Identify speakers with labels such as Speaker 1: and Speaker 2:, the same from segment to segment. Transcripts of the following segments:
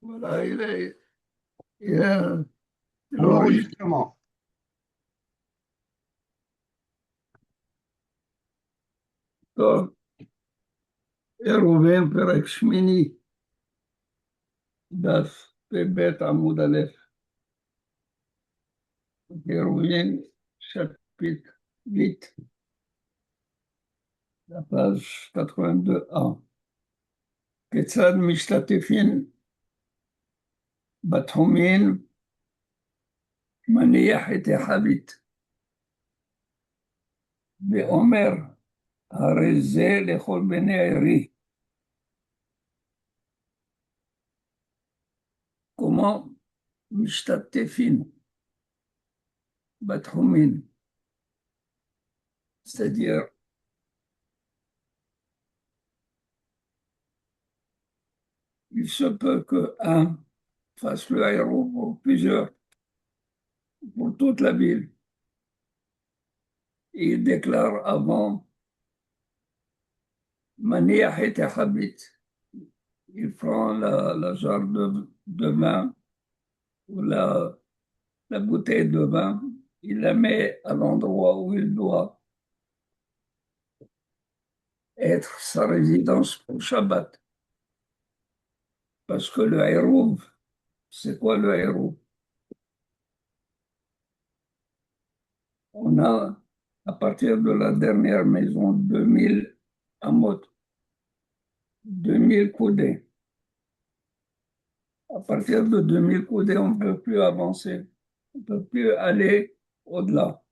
Speaker 1: Voilà, il a l'enregistrement
Speaker 2: L'enregistrement.
Speaker 1: Hérouvin Perek Shmini, Daf, Pébet Amoud Aleph, Hérouvin, chapitre 8, la page 82a. כיצד משתתפים בתחומים מניח את החבית, ואומר, הרי זה לכל בני עירי. comment משתתפים בתחומים, c'est-à-dire il se peut que un fasse le héros pour plusieurs, pour toute la ville. Et il déclare avant Maniach et Habit. Il prend la jarre de vin ou la bouteille de vin, il la met à l'endroit où il doit être sa résidence pour Shabbat. Parce que le héros, c'est quoi le héros? On a, à partir de la dernière maison, 2000 amot, 2000 coudées. À partir de 2000 coudées, on ne peut plus avancer. On ne peut plus aller au-delà.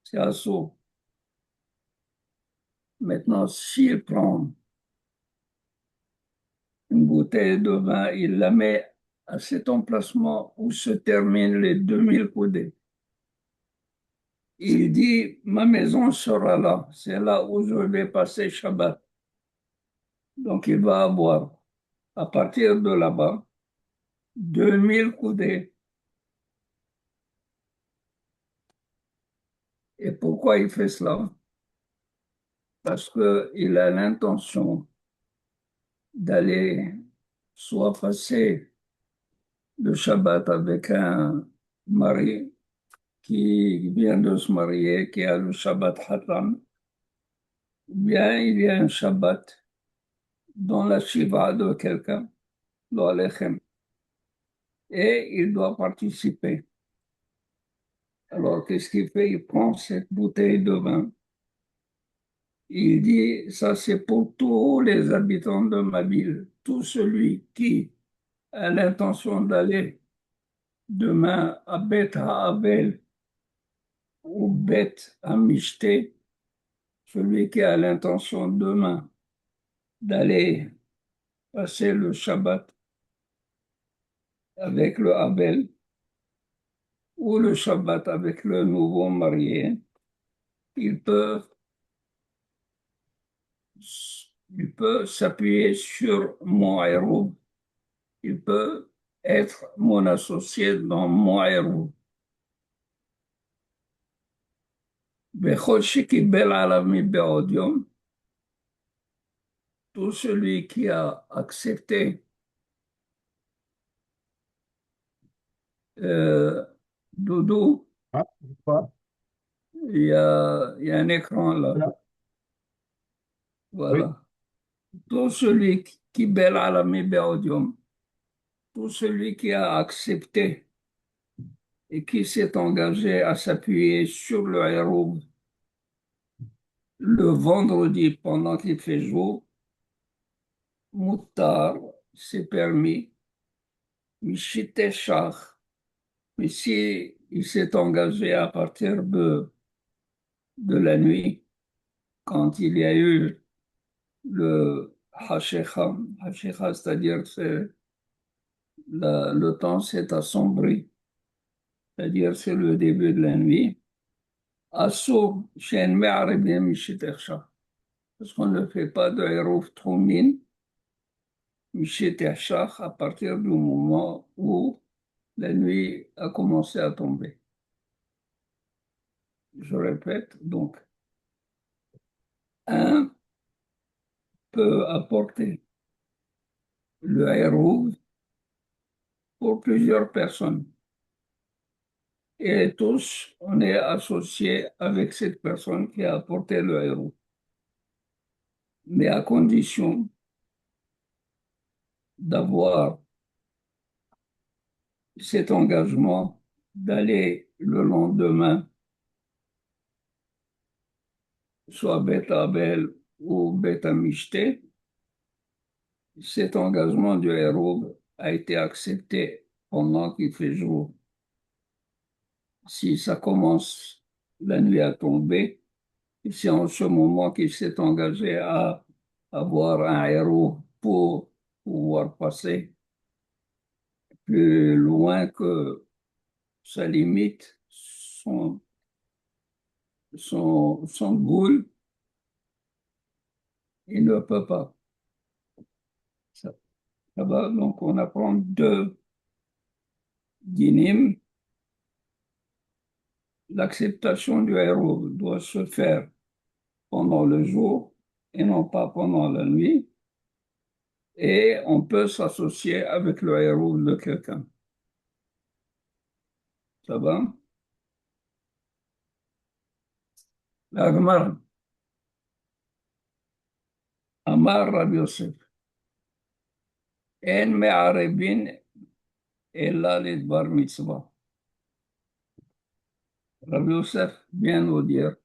Speaker 1: C'est assaut. Maintenant, s'il prend une bouteille de vin, il la met à cet emplacement où se terminent les 2000 coudées. Il dit, ma maison sera là. C'est là où je vais passer Shabbat. Donc, il va avoir, à partir de là-bas, 2000 coudées. Et pourquoi il fait cela? Parce qu'il a l'intention d'aller soit passer le Shabbat avec un mari qui vient de se marier, qui a le Shabbat Hatam, ou bien il y a un Shabbat dans la Shiva de quelqu'un, dans Alechem, et il doit participer. Alors, qu'est-ce qu'il fait? Il prend cette bouteille de vin. Il dit, ça c'est pour tous les habitants de ma ville. Tout celui qui a l'intention d'aller demain à Beth Havel ou Beth Amishté, celui qui a l'intention demain d'aller passer le Shabbat avec le Havel ou le Shabbat avec le nouveau marié, il peut, il peut s'appuyer sur mon héros. Il peut être mon associé dans mon héros. Tout celui qui a accepté Doudou,
Speaker 2: Ah, pas.
Speaker 1: il y a un écran là.
Speaker 2: Là. Oui.
Speaker 1: Voilà. Tout celui qui bel alami beodium, tout celui qui a accepté et qui s'est engagé à s'appuyer sur le héros le vendredi pendant qu'il fait jour, Moutar, c'est permis, Mishiteshach, mais si il s'est engagé à partir de la nuit, quand il y a eu le Hashecha, Hashecha, c'est-à-dire que le temps s'est assombri, c'est-à-dire c'est le début de la nuit, Assour, Shen Me'aribim Mishiteshach, parce qu'on ne fait pas de Hérouf Troumin, Mishiteshach, à partir du moment où la nuit a commencé à tomber. Je répète, donc, un peut apporter le héros pour plusieurs personnes. Et tous, on est associés avec cette personne qui a apporté le héros. Mais à condition d'avoir cet engagement d'aller le lendemain, soit Beth Abel ou Beth Amishté. Cet engagement du héros a été accepté pendant qu'il fait jour. Si ça commence, la nuit à tomber, c'est en ce moment qu'il s'est engagé à avoir un héros pour pouvoir passer plus loin que sa limite, son goal, il ne peut pas. Ça, ça va, donc on apprend deux dynimes. L'acceptation du héros doit se faire pendant le jour et non pas pendant la nuit. Et on peut s'associer avec le héros de quelqu'un. Ça va? La Gemara. Amar Rabbi Yosef. En me'arebin ella lidbar mitzvah. Rabbi Yosef vient nous dire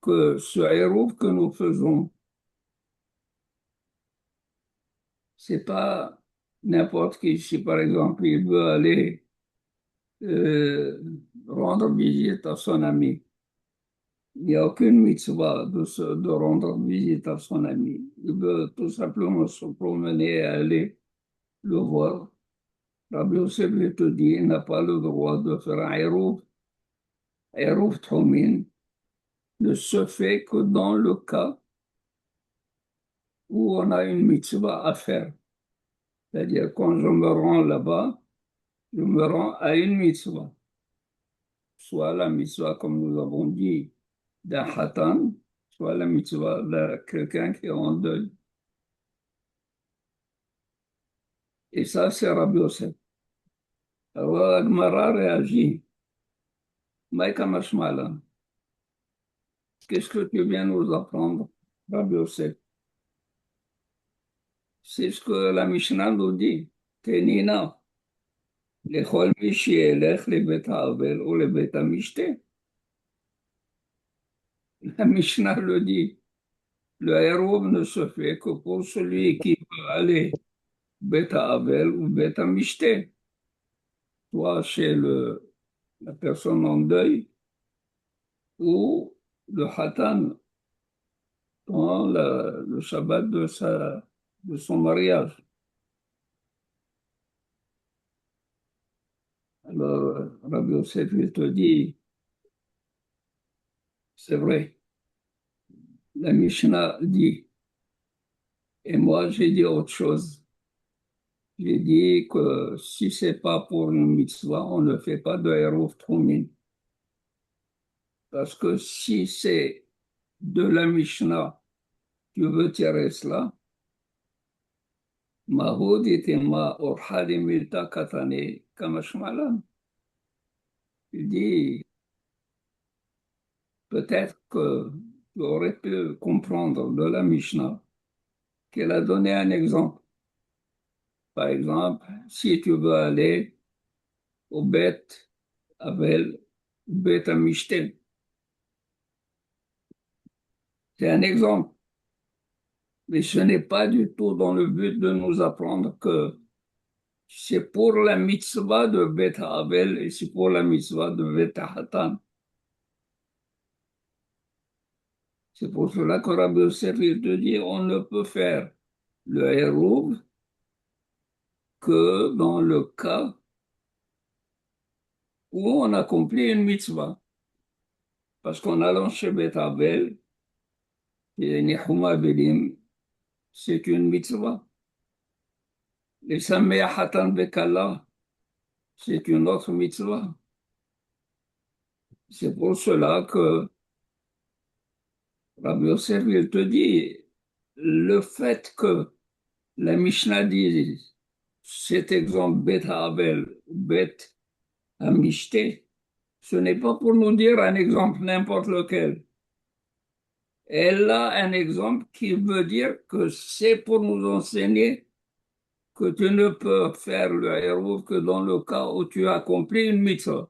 Speaker 1: que ce héros que nous faisons, c'est pas n'importe qui. Si par exemple il veut aller rendre visite à son ami, il n'y a aucune mitzvah de rendre visite à son ami. Il veut tout simplement se promener et aller le voir. Rabbi Yosef te dit, il n'a pas le droit de faire un héros. Héros Tchomin ne se fait que dans le cas où on a une mitzvah à faire. C'est-à-dire, quand je me rends là-bas, je me rends à une mitzvah. Soit la mitzvah, comme nous avons dit, d'un hatan, soit la mitzvah de quelqu'un qui est en deuil. Et ça, c'est Rabbi Yosef. Alors, Agmara réagit. Maïka Mashmala, qu'est-ce que tu viens nous apprendre, Rabbi Yosef? C'est ce que la Mishnah nous dit. Tenina, lechol mi she'elech lebet ha'avel ou lebet ha'mishté. La Mishnah le dit. Le héros ne se fait que pour celui qui veut aller bet ha'avel ou bet ha'mishté. Soit chez la personne en deuil ou le hatan dans le Shabbat de son mariage. Alors, Rabbi Yosef, il te dit, c'est vrai, la Mishnah dit, et moi j'ai dit autre chose. J'ai dit que si c'est pas pour une mitzvah, on ne fait pas de héros Troumin. Parce que si c'est de la Mishnah, tu veux tirer cela, Mahod itema orhadi milta katane kamashmalan. Il dit, peut-être que tu aurais pu comprendre de la Mishnah qu'elle a donné un exemple. Par exemple, si tu veux aller au Beth Avel, Beth Amishten, c'est un exemple. Mais ce n'est pas du tout dans le but de nous apprendre que c'est pour la mitzvah de Beth Avel et c'est pour la mitzvah de Beth Hatan. C'est pour cela que Rabbi Yosef te dit on ne peut faire le héros que dans le cas où on accomplit une mitzvah. Parce qu'en allant chez Beth Avel, et Nihum Avelim, c'est une mitzvah. Les Sameh Hatan Bekala, c'est une autre mitzvah. C'est pour cela que Rabbi Yosef, il te dit, le fait que la Mishnah dit cet exemple bête à Abel, bête à Michté, ce n'est pas pour nous dire un exemple n'importe lequel. Elle a un exemple qui veut dire que c'est pour nous enseigner que tu ne peux faire le héros que dans le cas où tu accomplis une mitzvah.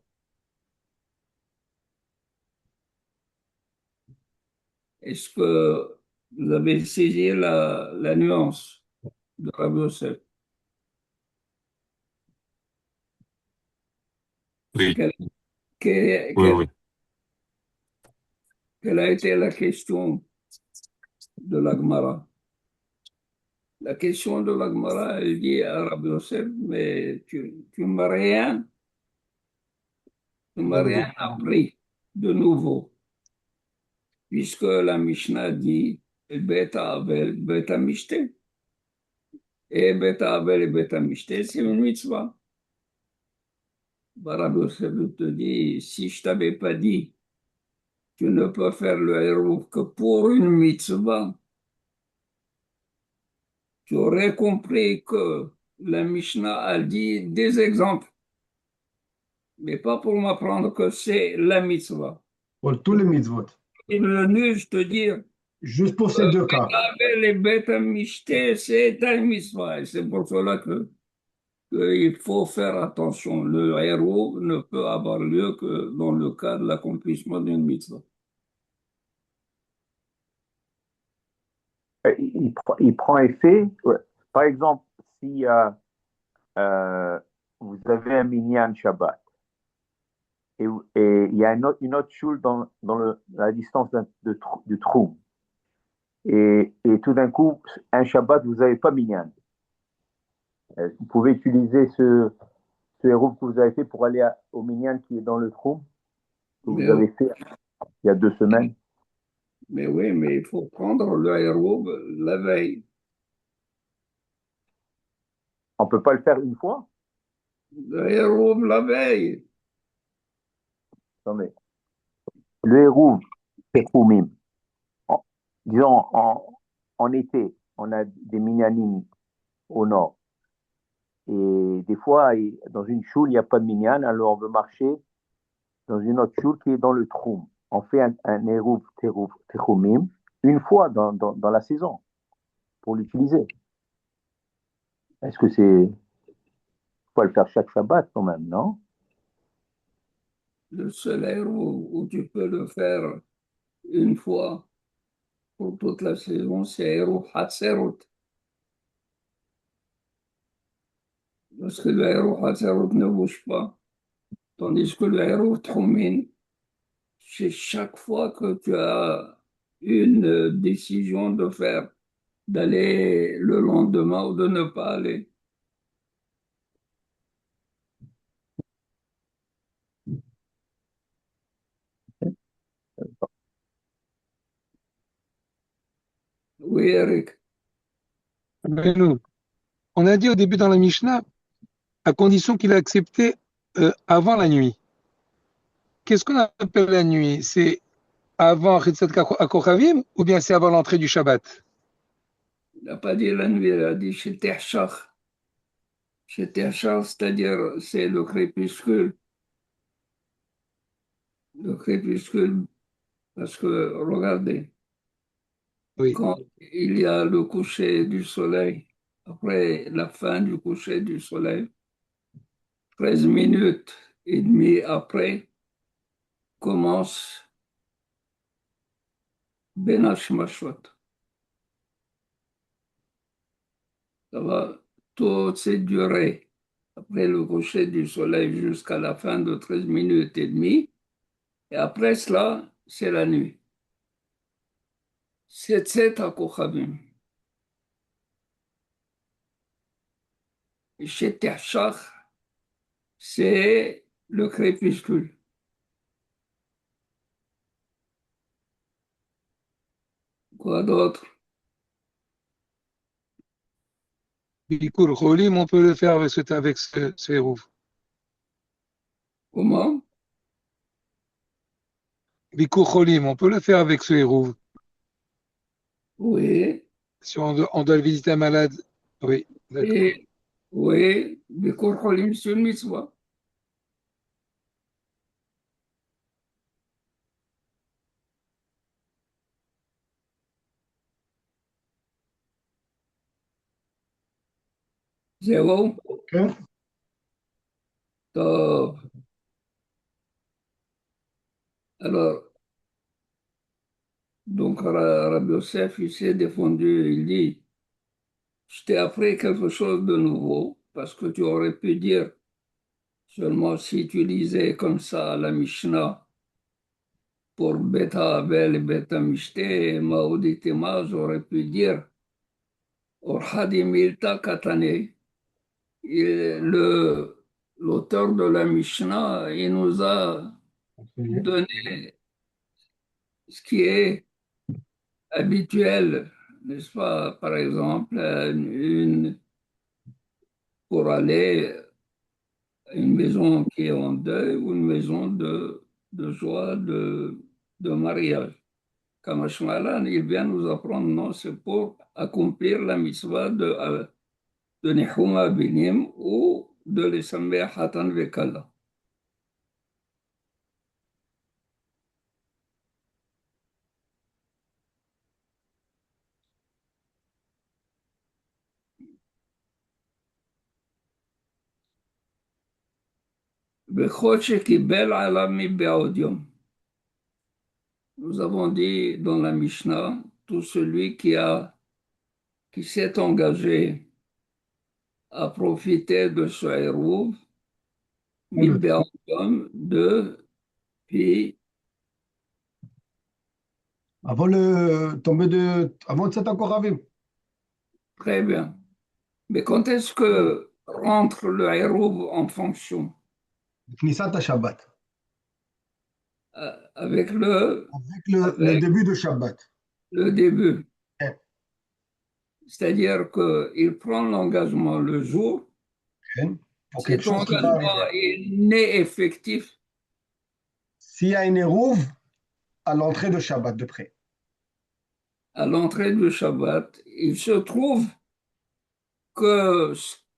Speaker 1: Est-ce que vous avez saisi la nuance de Rabbi Yosef?
Speaker 3: Oui,
Speaker 1: Quelle, quelle-
Speaker 3: oui,
Speaker 1: quelle-
Speaker 3: oui.
Speaker 1: quelle a été la question de la Gemara? La question de la Gemara, elle dit à Rabbi Yosef, mais tu m'as
Speaker 2: J'avais
Speaker 1: rien
Speaker 2: dit,
Speaker 1: appris de nouveau, puisque la Mishnah dit, Beta Abel, Beta Mishte. Et Beta Abel et Beta Mishte, c'est une mitzvah. Bah, Rabbi Yosef te dit, si je t'avais pas dit, tu ne peux faire le héros que pour une mitzvah, tu aurais compris que la Mishnah a dit des exemples, mais pas pour m'apprendre que c'est la mitzvah.
Speaker 2: pour tous les mitzvot.
Speaker 1: Il est venu je te dire,
Speaker 2: Juste pour ces deux cas.
Speaker 1: les bêtes mixtes, c'est un mitzvah. Et c'est pour cela qu'il faut faire attention. Le héros ne peut avoir lieu que dans le cas de l'accomplissement d'une mitzvah.
Speaker 4: Il prend effet. Ouais. Par exemple, si euh, vous avez un minyan Shabbat et, et il y a une autre choule dans la distance du trou, et tout d'un coup, un Shabbat, vous n'avez pas minyan. Vous pouvez utiliser ce héros que vous avez fait pour aller au minyan qui est dans le trou, que
Speaker 1: Mais,
Speaker 4: vous avez fait il y a 2 semaines.
Speaker 1: mais oui, mais il faut prendre le héros la veille.
Speaker 4: On ne peut pas le faire une fois.
Speaker 1: Le héros la veille.
Speaker 4: Attendez. Le héros, Techumim. En- disons, en été, on a des minyanim au nord. Et des fois, dans une choule, il n'y a pas de minyan, alors on veut marcher dans une autre choule qui est dans le troum. On fait un héros Techumim une fois dans la saison pour l'utiliser. Est-ce que c'est. Il faut le faire chaque Shabbat quand même, non?
Speaker 1: Le seul héros où tu peux le faire une fois pour toute la saison, c'est héros Hatzerut. Parce que le héros Hatzerut ne bouge pas. Tandis que le héros Tchoumin, c'est chaque fois que tu as une décision de faire, d'aller le lendemain ou de ne pas aller. Oui, Eric.
Speaker 5: Benou, on a dit au début dans la Mishnah, à condition qu'il a accepté avant la nuit. Qu'est-ce qu'on appelle la nuit? C'est avant Chitzat HaKochavim ou bien c'est avant l'entrée du Shabbat?
Speaker 1: Il n'a pas dit la nuit, il a dit chez Terchach. Chez Terchach, c'est-à-dire c'est le crépuscule. Le crépuscule, parce que regardez,
Speaker 5: Oui.
Speaker 1: quand il y a le coucher du soleil, après la fin du coucher du soleil, 13 minutes et demie après, commence Ben Hashmashot. Ça va toute cette durée, après le coucher du soleil jusqu'à la fin de 13 minutes et demie. Et après cela, c'est la nuit. C'est Tset HaKochavim. Et chez Terchach, c'est le crépuscule. Quoi d'autre?
Speaker 5: Bikur Cholim, on peut le faire avec ce héros.
Speaker 1: Comment?
Speaker 5: Bikur Cholim, on peut le faire avec ce héros.
Speaker 1: Oui.
Speaker 5: Si on doit le visiter un malade. Oui, d'accord.
Speaker 1: Et Oui, ביקור חולים של מצווה. זהו,
Speaker 2: כן?
Speaker 1: טוב. Alors, donc Rabbi Yosef, il s'est défendu, il dit, je t'ai appris quelque chose de nouveau, parce que tu aurais pu dire, seulement si tu lisais comme ça la Mishnah, pour Beta Abel et Beta Mishte, Maudit j'aurais pu dire, Orhadi Milta Katane. L'auteur de la Mishnah, il nous a donné ce qui est habituel, n'est-ce pas? Par exemple, pour aller à une maison qui est en deuil ou une maison de joie, de mariage. Kamashmalan, il vient nous apprendre, non, c'est pour accomplir la mitzvah de Nihuma Binim ou de l'Issameh Hatan Vekala. Bechol Shekibel Alami Be'odium. Nous avons dit dans la Mishnah, tout celui qui s'est engagé à profiter de ce héros,
Speaker 2: On le dit.
Speaker 1: depuis,
Speaker 2: Avant de s'être encore ravi.
Speaker 1: très bien. Mais quand est-ce que rentre le héros en fonction?
Speaker 2: Knisat Shabbat.
Speaker 1: Avec
Speaker 2: Avec le
Speaker 1: avec
Speaker 2: début de Shabbat.
Speaker 1: le début.
Speaker 2: Ok.
Speaker 1: C'est-à-dire qu'il prend l'engagement le jour,
Speaker 2: Pour quelque
Speaker 1: cet
Speaker 2: chose qui va
Speaker 1: engagement
Speaker 2: arriver.
Speaker 1: est né effectif
Speaker 2: S'il y a une érouve à l'entrée de Shabbat de près.
Speaker 1: à l'entrée du Shabbat. Il se trouve que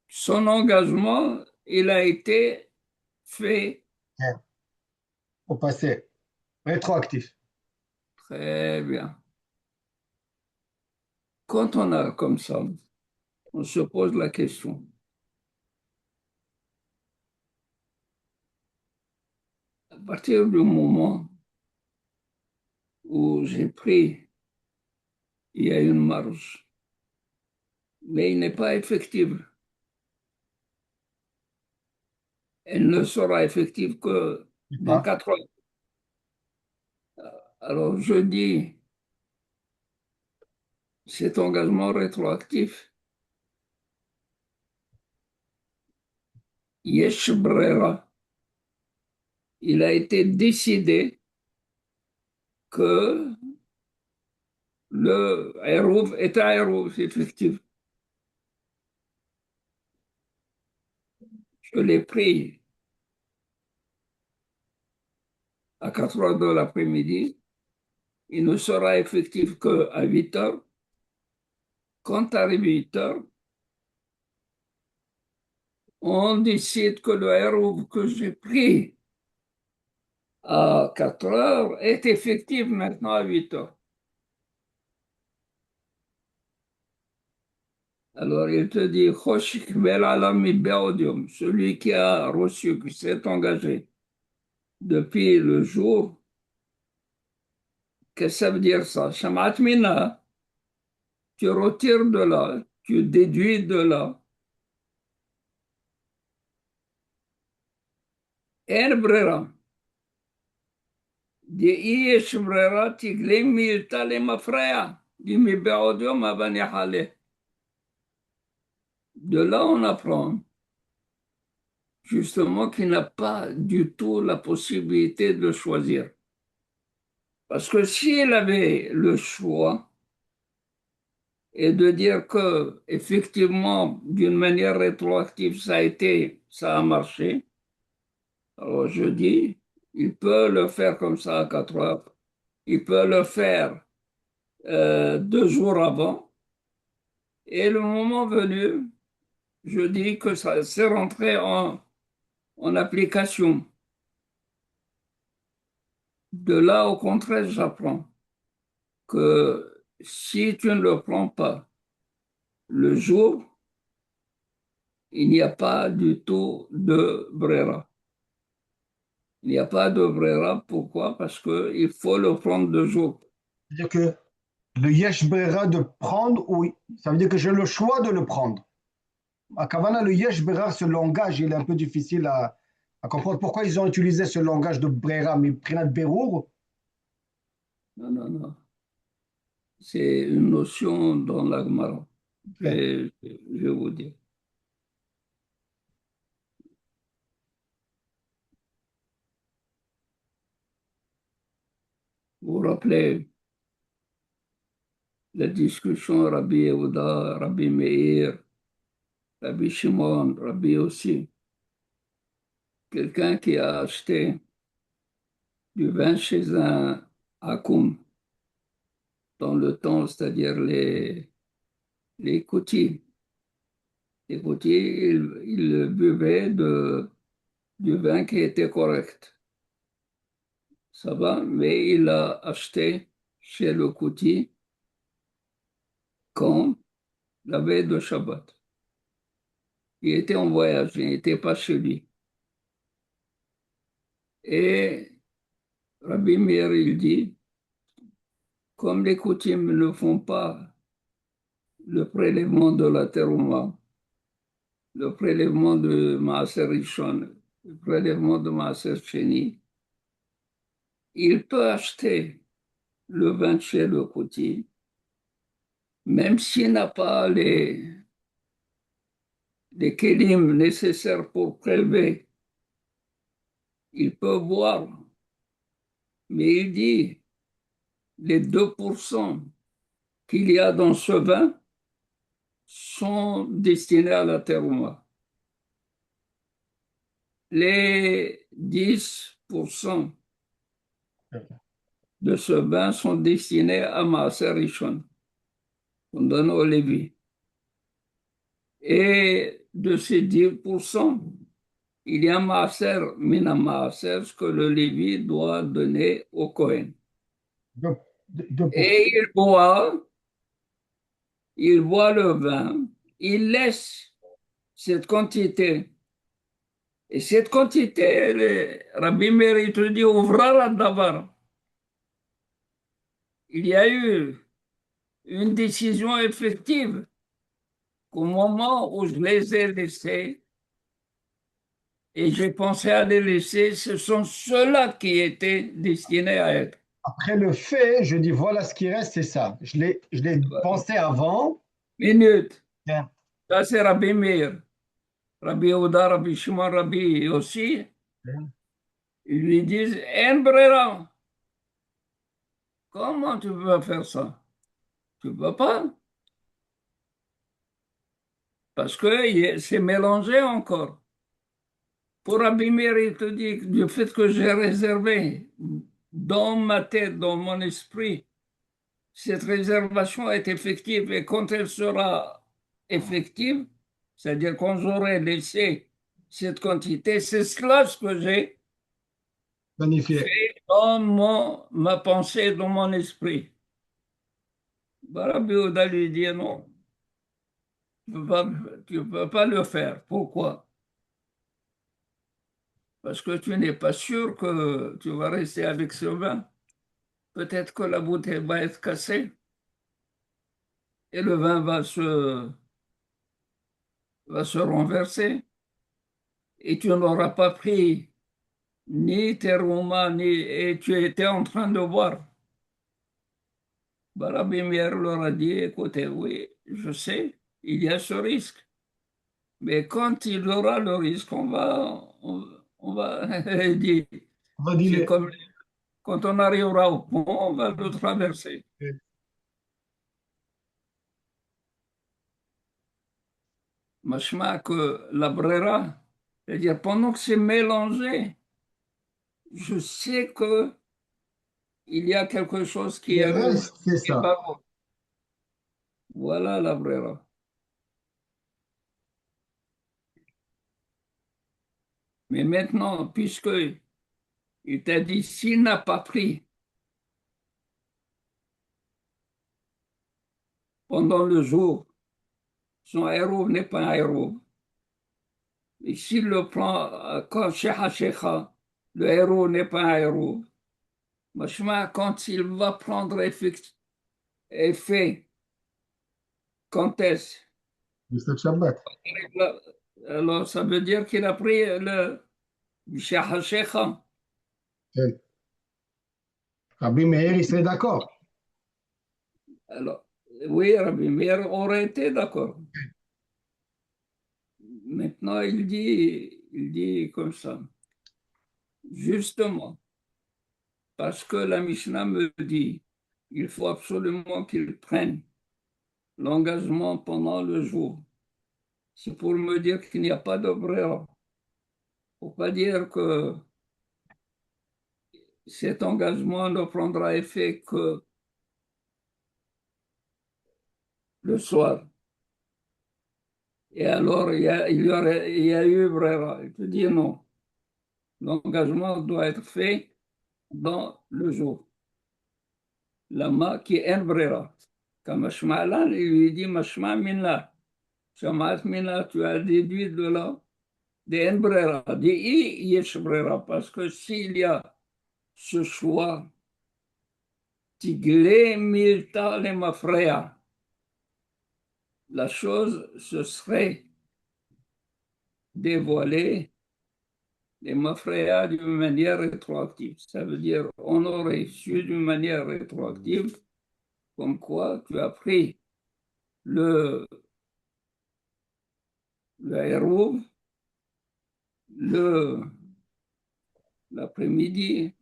Speaker 1: son engagement, il a été fait
Speaker 2: Ok. Au passé. Rétroactif.
Speaker 1: très bien. Quand on a comme ça, on se pose la question, à partir du moment où j'ai pris, il y a une marge, mais il n'est pas effective. Elle ne sera effective que
Speaker 2: Je sais
Speaker 1: dans
Speaker 2: pas.
Speaker 1: 4 heures. Alors je dis, cet engagement rétroactif, Yesh Brera, il a été décidé que le héros est un héros, effectivement. Je l'ai pris à 4 heures de l'après-midi. Il ne sera effectif qu'à 8 heures. Quand arrive 8 heures, on décide que le héros que j'ai pris à 4 heures est effectif maintenant à 8 heures. Alors il te dit, Choshik bel alami beodium, celui qui a reçu, qui s'est engagé depuis le jour. Qu'est-ce que ça veut dire ça? Shamat mina, tu retires de là, tu déduis de là. En brera. יש ברירה תגלים מילתא למפרע, דמי בעודיו מה בניחלה. De là, on apprend justement qu'il n'a pas du tout la possibilité de choisir. Parce que s'il avait le choix et de dire que effectivement, d'une manière rétroactive, ça a marché, alors je dis, il peut le faire comme ça à 4 heures. Il peut le faire 2 jours avant. Et le moment venu, je dis que ça s'est rentré en application. De là, au contraire, j'apprends que si tu ne le prends pas le jour, il n'y a pas du tout de brera. Il n'y a pas de brera. Pourquoi? Parce qu'il faut le prendre de jour.
Speaker 2: C'est-à-dire que le yesh bera de prendre, oui, ça veut dire que j'ai le choix de le prendre. À Kavana, le yesh bera, ce langage, il est un peu difficile à comprendre. Pourquoi ils ont utilisé ce langage de brera, mais prinat berour?
Speaker 1: Non, non, non. C'est une notion dans la Gemara.
Speaker 2: Ok.
Speaker 1: Je vais vous dire. Vous vous rappelez la discussion Rabbi Yehuda, Rabbi Meir, Rabbi Shimon, Rabbi aussi. Quelqu'un qui a acheté du vin chez un Hakoum dans le temps, c'est-à-dire les coutiers. Les coutiers, ils buvaient du vin qui était correct. Ça va, mais il a acheté chez le coutier quand la veille de Shabbat. Il était en voyage, il n'était pas chez lui. Et Rabbi Meir, il dit, comme les coutumes ne font pas le prélèvement de la terouma, le prélèvement de Maaser Rishon, le prélèvement de Maaser Sheni, il peut acheter le vin chez le coutier, même s'il n'a pas les kélim nécessaires pour prélever, il peut boire. Mais il dit, les 2% qu'il y a dans ce vin sont destinés à la terouma. Les 10% de ce vin sont destinés à Maaser Rishon, qu'on donne au Lévi. Et de ces 10%, il y a Maaser, Mina Maaser, ce que le Lévi doit donner au Kohen.
Speaker 2: 2%.
Speaker 1: Et il boit le vin, il laisse cette quantité. Et cette quantité, Rabbi Meir te dit, ouvra la davar. Il y a eu une décision effective qu'au moment où je les ai laissés, et j'ai pensé à les laisser, ce sont ceux-là qui étaient destinés à être.
Speaker 2: Après le fait, je dis voilà ce qui reste, c'est ça. Je l'ai pensé avant.
Speaker 1: Minute.
Speaker 2: Bien.
Speaker 1: Ça, c'est Rabbi Meir. Rabbi Yehuda, Rabbi Shimon, Rabbi aussi. Ils lui disent, En brera. Comment tu peux faire ça? Tu ne peux pas. Parce que c'est mélangé encore. Pour Rabbi Meir, il te dit que du fait que j'ai réservé dans ma tête, dans mon esprit, cette réservation est effective et quand elle sera effective, c'est-à-dire quand j'aurai laissé cette quantité, c'est cela ce que j'ai
Speaker 2: Magnifique.
Speaker 1: fait dans ma pensée, dans mon esprit. Bah, Rabbi Yehuda lui dit non, tu ne peux pas le faire. Pourquoi? Parce que tu n'es pas sûr que tu vas rester avec ce vin. Peut-être que la bouteille va être cassée et le vin va se renverser et tu n'auras pas pris ni tes romans, et tu étais en train de boire. Rabbi Meir leur a dit, écoutez, oui, je sais, il y a ce risque. Mais quand il y aura le risque, on va dire,
Speaker 2: On va
Speaker 1: c'est
Speaker 2: dire
Speaker 1: comme quand on arrivera au pont, on va le traverser. Machma que la brera, c'est-à-dire pendant que c'est mélangé, je sais que il y a quelque chose qui
Speaker 2: le
Speaker 1: arrive,
Speaker 2: reste, c'est
Speaker 1: qui est
Speaker 2: ça.
Speaker 1: pas bon. Voilà la brera. Mais maintenant, puisque il t'a dit, s'il n'a pas pris pendant le jour, son héros n'est pas un héros. Et s'il le prend quand Sheikha Sheikha, le héros n'est pas un héros. Machma, quand il va prendre effet, quand est-ce?
Speaker 2: Le 7 Shabbat.
Speaker 1: Alors, ça veut dire qu'il a pris le Sheikha Sheikha.
Speaker 2: Ok. Rabbi Meir, il serait d'accord.
Speaker 1: Alors, oui, Rabbi Meir aurait été d'accord. Maintenant, il dit comme ça. Justement, parce que la Mishnah me dit, il faut absolument qu'il prenne l'engagement pendant le jour. C'est pour me dire qu'il n'y a pas de brera. Il ne faut pas dire que cet engagement ne prendra effet que le soir. Et alors, il y a eu brera. Il te dit non. L'engagement doit être fait dans le jour. Lama qui est un brera. Comme Mashma'lan, il lui dit Mashma' minna. Shamat minna, tu as déduit de là des en brera. Des yesh brera. Parce que s'il y a ce choix, tigle milta le mafreya, la chose ce serait dévoilée les mafreya d'une manière rétroactive. Ça veut dire on aurait su d'une manière rétroactive comme quoi tu as pris le héros l'après-midi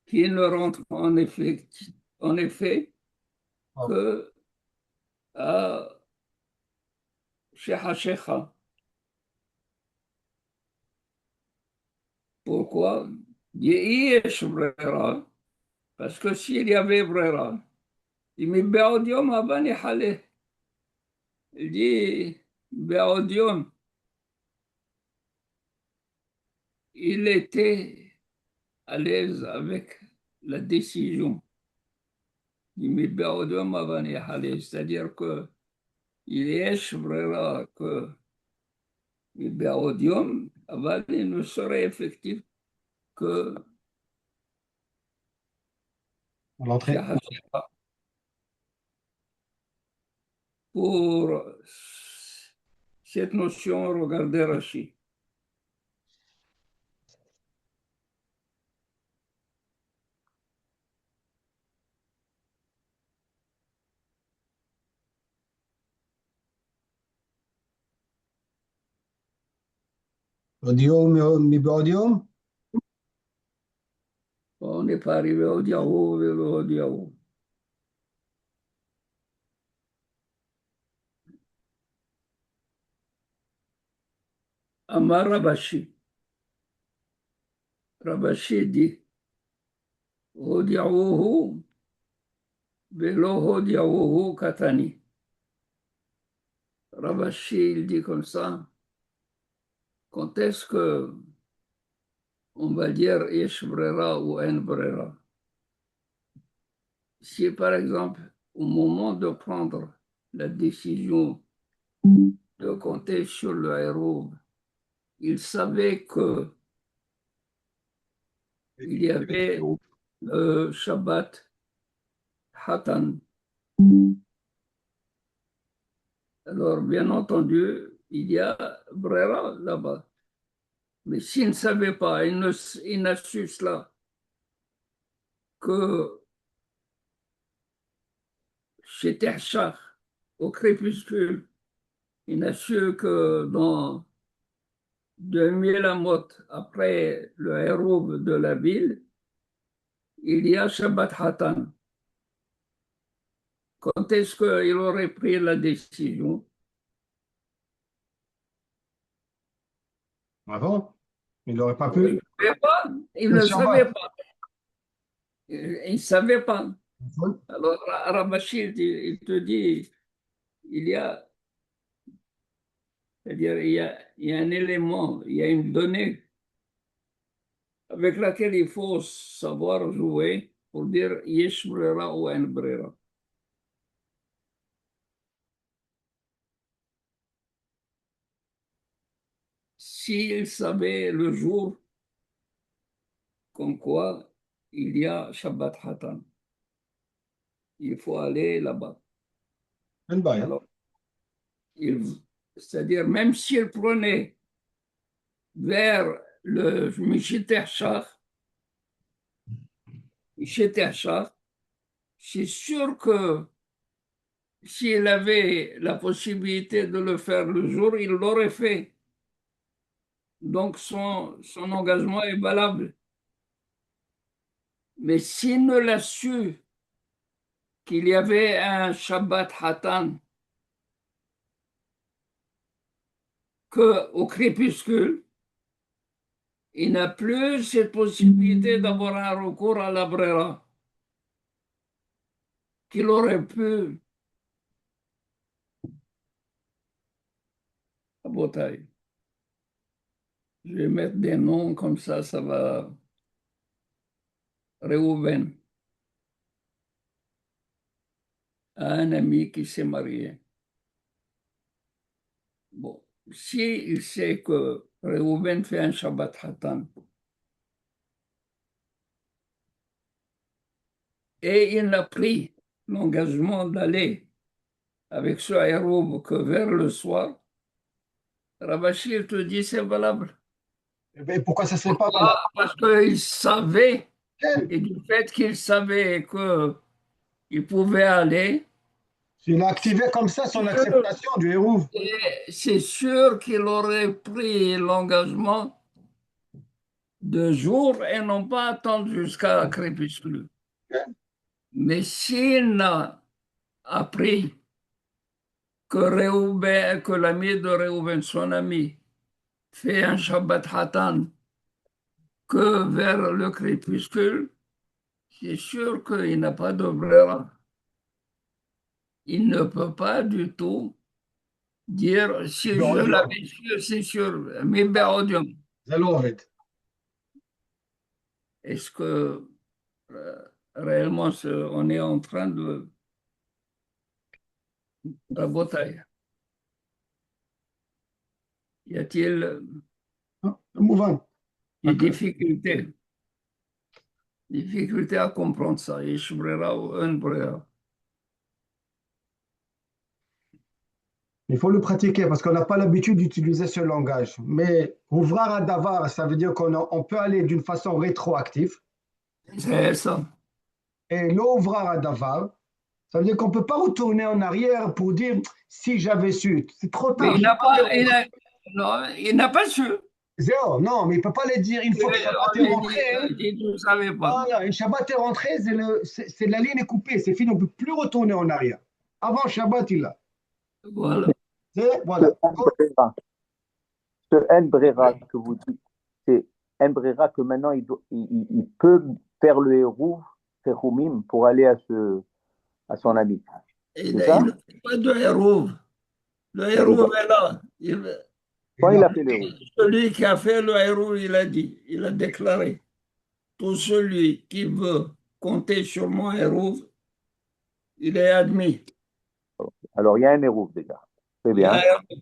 Speaker 1: qui ne rentre en effet
Speaker 2: Ok.
Speaker 1: que à Sheikha Sheikha. Pourquoi? Yesh brera. Parce que s'il y avait brera, il dit Be'odium abani haleh. Il dit Be'odium, il était à l'aise avec la décision. Il dit Be'odium abani haleh. C'est-à-dire que il est brera que Be'odium abani ne serait effectif que
Speaker 2: L'entrée.
Speaker 1: Sheikha Sheikha. Pour cette notion, regardez Rachid.
Speaker 2: Odium, mi odium.
Speaker 1: On n'est pas arrivé au Diao, au Diao. Amar Rabashi. Rabashi dit Hodiaouhu, Velo Hodiaouhu Katani. Rabashi, il dit comme ça. Quand est-ce que on va dire Yesh Brera ou En Brera? Si par exemple, au moment de prendre la décision de compter sur le héros, il savait que il y avait le Shabbat Hatan. Alors, bien entendu, il y a Brera là-bas. Mais s'il ne savait pas, il n'a su cela que chez Terchach, au crépuscule, il n'a su que dans 2000 amot après le héros de la ville, il y a Shabbat Hatan. Quand est-ce qu'il aurait pris la décision?
Speaker 2: Avant, il n'aurait pas
Speaker 1: Il
Speaker 2: pu.
Speaker 1: ne savait pas. Il
Speaker 2: Le
Speaker 1: ne savait
Speaker 2: Shabbat.
Speaker 1: pas. Il ne savait pas. Alors, Rabachir, il te dit, il y a C'est-à-dire, il y a un élément, il y a une donnée avec laquelle il faut savoir jouer pour dire yesh brera ou en brera. S'il savait le jour comme quoi il y a Shabbat Hatan, il faut aller là-bas.
Speaker 2: אין בעיה.
Speaker 1: Alors, c'est-à-dire, même s'il prenait vers le Mishitersha, c'est sûr que s'il avait la possibilité de le faire le jour, il l'aurait fait. Donc son engagement est valable. Mais s'il ne l'a su qu'il y avait un Shabbat Hatan qu'au crépuscule, il n'a plus cette possibilité d'avoir un recours à la brera qu'il aurait pu à Botaï. Je vais mettre des noms comme ça va. Réhouven a un ami qui s'est marié. Bon, si il sait que Réhouven fait un Shabbat Hatan et il a pris l'engagement d'aller avec ce héros que vers le soir, Rabachir te dit c'est valable.
Speaker 2: Et pourquoi ça ne serait pas valable?
Speaker 1: Parce qu'il savait,
Speaker 2: כן.
Speaker 1: et du fait qu'il savait qu'il pouvait aller,
Speaker 2: Il a activé comme ça son acceptation du héros.
Speaker 1: et c'est sûr qu'il aurait pris l'engagement de jour et non pas attendre jusqu'à crépuscule. Mais s'il n'a appris que l'ami de Réhouven, son ami, fait un Shabbat Hatan que vers le crépuscule, c'est sûr qu'il n'a pas de brera. Il ne peut pas du tout dire si je l'avais su, c'est sûr. Mais Béodium,
Speaker 2: זה לא עובד.
Speaker 1: est-ce que réellement on est en train de raboter? Y a-t-il
Speaker 2: זה מובן.
Speaker 1: des difficultés à comprendre ça? Yesh brera ou un brera?
Speaker 2: Il faut le pratiquer parce qu'on n'a pas l'habitude d'utiliser ce langage. Mais ouvrar à davar, ça veut dire qu'on peut aller d'une façon rétroactive.
Speaker 1: C'est ça.
Speaker 2: Et l'ouvrar à davar, ça veut dire qu'on ne peut pas retourner en arrière pour dire si j'avais su. C'est trop
Speaker 1: Mais
Speaker 2: tard.
Speaker 1: non, il n'a pas su.
Speaker 2: Zéro, non, mais il ne peut pas les dire une fois que Shabbat est rentré.
Speaker 1: Il ne savait pas.
Speaker 2: Voilà, une Shabbat est rentré, la ligne est coupée, c'est fini, on ne peut plus retourner en arrière. Avant Shabbat, il l'a.
Speaker 1: Voilà.
Speaker 2: Voilà.
Speaker 4: Ce En Brera que vous dites, c'est En Brera que maintenant il peut faire le héros, Terumim, pour aller à son ami.
Speaker 1: Il
Speaker 4: C'est ça?
Speaker 1: n'a pas de héros. Le héros est là.
Speaker 4: Quand il a fait le héros.
Speaker 1: Celui qui a fait le héros, il a dit, il a déclaré, tout celui qui veut compter sur mon héros, il est admis.
Speaker 4: Alors, il y a un héros déjà. Très
Speaker 1: Il y a
Speaker 4: bien.
Speaker 1: un héros.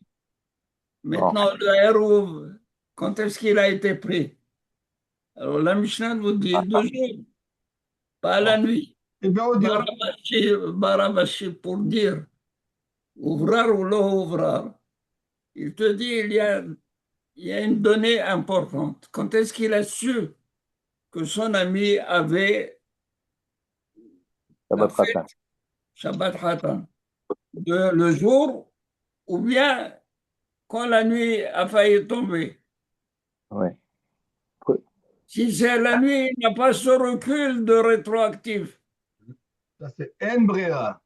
Speaker 1: Maintenant, le héros, quand est-ce qu'il a été pris? Alors, la Mishnah nous dit 2 jours, pas la nuit.
Speaker 2: Et bien, on dit,
Speaker 1: Barabashi pour dire ouvrar ou non ouvrar. Il te dit il y a une donnée importante. Quand est-ce qu'il a su que son ami avait
Speaker 4: Ça
Speaker 1: la
Speaker 4: va
Speaker 1: fête
Speaker 4: être
Speaker 1: Shabbat Hatan le jour ou bien quand la nuit a failli tomber?
Speaker 4: ouais.
Speaker 1: Si c'est la nuit, il n'y a pas ce recul de rétroactif.
Speaker 2: ça c'est En Brera.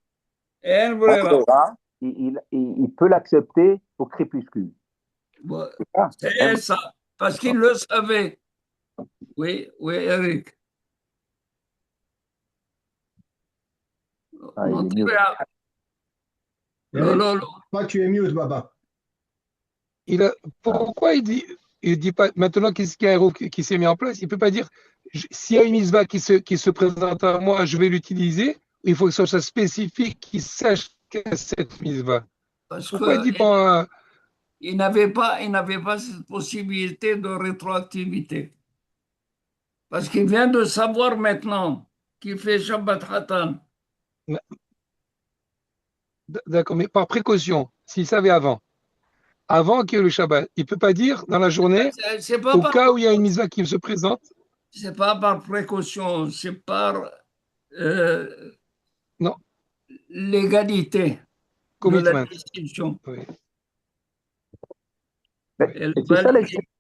Speaker 1: En brera.
Speaker 4: Il peut l'accepter au crépuscule.
Speaker 1: Bon,
Speaker 4: C'est ça?
Speaker 1: c'est ça, parce qu'il le savait. Oui, oui, Eric.
Speaker 4: Ah, il est
Speaker 1: Non,
Speaker 4: mieux.
Speaker 1: Lolo,
Speaker 2: Toi, tu es mute, Baba.
Speaker 5: Pourquoi il dit pas, maintenant qu'est-ce qu'il y a un héros qui s'est mis en place, il peut pas dire, s'il y a une mitzvah qui se présente à moi, je vais l'utiliser, il faut que ce soit spécifique, qu'il sache qu'est cette mitzvah.
Speaker 1: Parce
Speaker 5: Pourquoi il
Speaker 1: que
Speaker 5: dit pas,
Speaker 1: il n'avait pas cette possibilité de rétroactivité. Parce qu'il vient de savoir maintenant qu'il fait Shabbat Hatan.
Speaker 5: d'accord, mais par précaution, s'il savait avant qu'il y ait le Shabbat, il peut pas dire dans la journée,
Speaker 1: C'est pas
Speaker 5: au
Speaker 1: par,
Speaker 5: cas où il y a une mitzvah qui se présente,
Speaker 1: c'est pas par précaution, c'est par euh,
Speaker 5: non,
Speaker 1: l'égalité de la
Speaker 5: commitment.
Speaker 1: distinction.
Speaker 5: Oui.
Speaker 4: Mais
Speaker 1: Et
Speaker 4: c'est ça
Speaker 1: la
Speaker 4: l'explication.